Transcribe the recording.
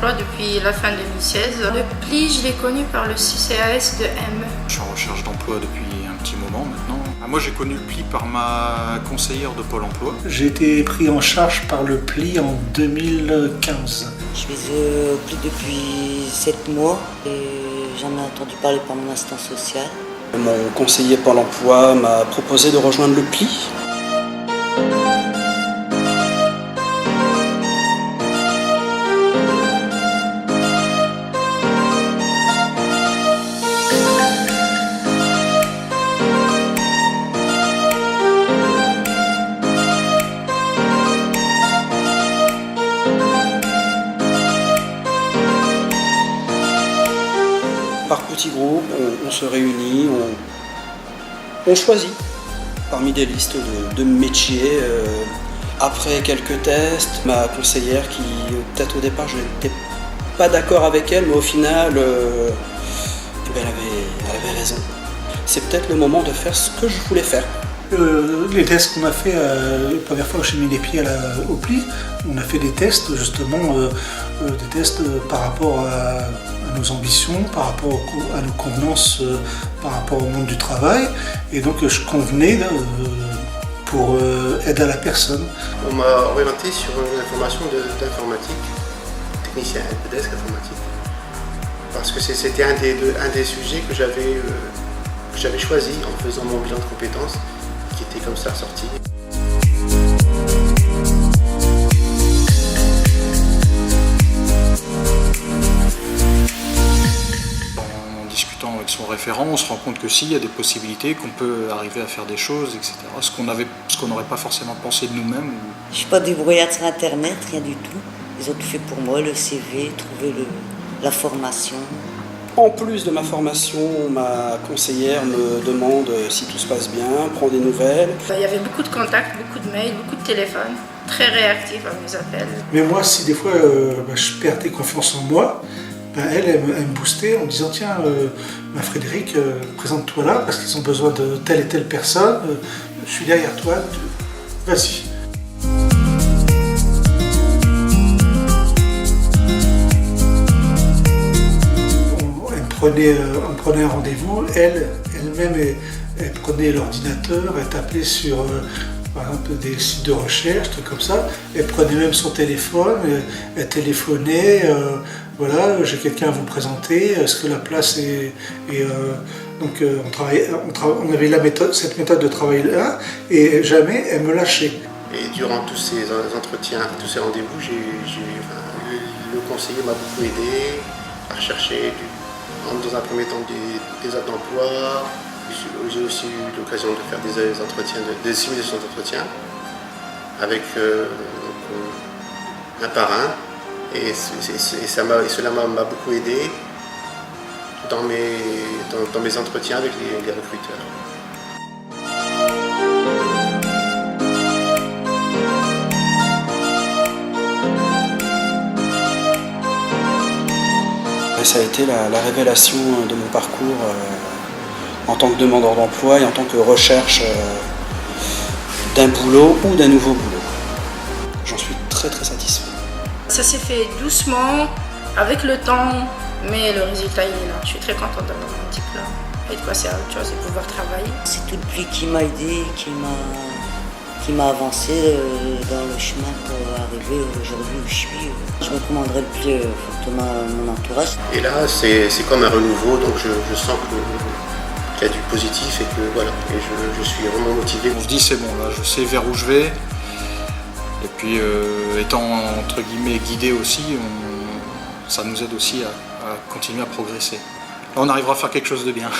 d'emploi depuis la fin 2016. Le pli, je l'ai connu par le CCAS de M. Je suis en recherche d'emploi depuis un petit moment maintenant. Moi j'ai connu le pli par ma conseillère de Pôle emploi. J'ai été pris en charge par le pli en 2015. Je suis au pli depuis 7 mois et j'en ai entendu parler par mon assistant social. Mon conseiller Pôle emploi m'a proposé de rejoindre le pli. Par petits groupes, on se réunit, on choisit parmi des listes de métiers. Après quelques tests, ma conseillère qui, peut-être au départ, je n'étais pas d'accord avec elle, mais au final, elle avait raison. C'est peut-être le moment de faire ce que je voulais faire. Les tests qu'on a fait la première fois où j'ai mis les pieds au pli, on a fait des tests justement, des tests par rapport à nos ambitions, par rapport à nos convenances, par rapport au monde du travail, et donc je convenais pour aider à la personne. On m'a orienté sur une formation d'informatique, technicien helpdesk informatique, parce que c'était un des sujets que j'avais choisi en faisant mon bilan de compétences, qui était comme ça sorti. En discutant avec son référent, on se rend compte que si, il y a des possibilités, qu'on peut arriver à faire des choses, etc. Ce qu'on n'aurait pas forcément pensé de nous-mêmes. Je ne suis pas débrouillarde sur internet, rien du tout. Ils ont tout fait pour moi, le CV, trouver la formation. En plus de ma formation, ma conseillère me demande si tout se passe bien, prend des nouvelles. Il y avait beaucoup de contacts, beaucoup de mails, beaucoup de téléphones, très réactifs à mes appels. Mais moi, si des fois je perdais confiance en moi, elle me boostait en me disant tiens, Frédéric, présente-toi là parce qu'ils ont besoin de telle et telle personne, je suis derrière toi, vas-y. On prenait un rendez-vous, elle-même elle prenait l'ordinateur, elle tapait sur par exemple des sites de recherche, trucs comme ça, elle prenait même son téléphone, elle téléphonait, voilà, j'ai quelqu'un à vous présenter, est-ce que la place est... donc on avait cette méthode de travail là, et jamais elle me lâchait. Et durant tous ces entretiens, tous ces rendez-vous, le conseiller m'a beaucoup aidé à rechercher dans un premier temps des offres d'emploi. J'ai aussi eu l'occasion de faire des entretiens, des simulations d'entretien avec un parrain. Et cela m'a beaucoup aidé dans mes entretiens avec les recruteurs. Ça a été la révélation de mon parcours en tant que demandeur d'emploi et en tant que recherche d'un boulot ou d'un nouveau boulot. J'en suis très très satisfait. Ça s'est fait doucement, avec le temps, mais le résultat il est là. Je suis très contente d'avoir mon diplôme et de passer à autre chose et de pouvoir travailler. C'est tout le pli qui m'a aidé, qui m'a avancé dans le chemin pour arriver aujourd'hui où je suis. Je recommanderais le pli fortement à mon entourage. Et là, c'est comme un renouveau, donc je sens qu'il y a du positif et que voilà, et je suis vraiment motivé. On se dit c'est bon, là je sais vers où je vais. Et puis étant entre guillemets guidé aussi, ça nous aide aussi à continuer à progresser. Là, on arrivera à faire quelque chose de bien.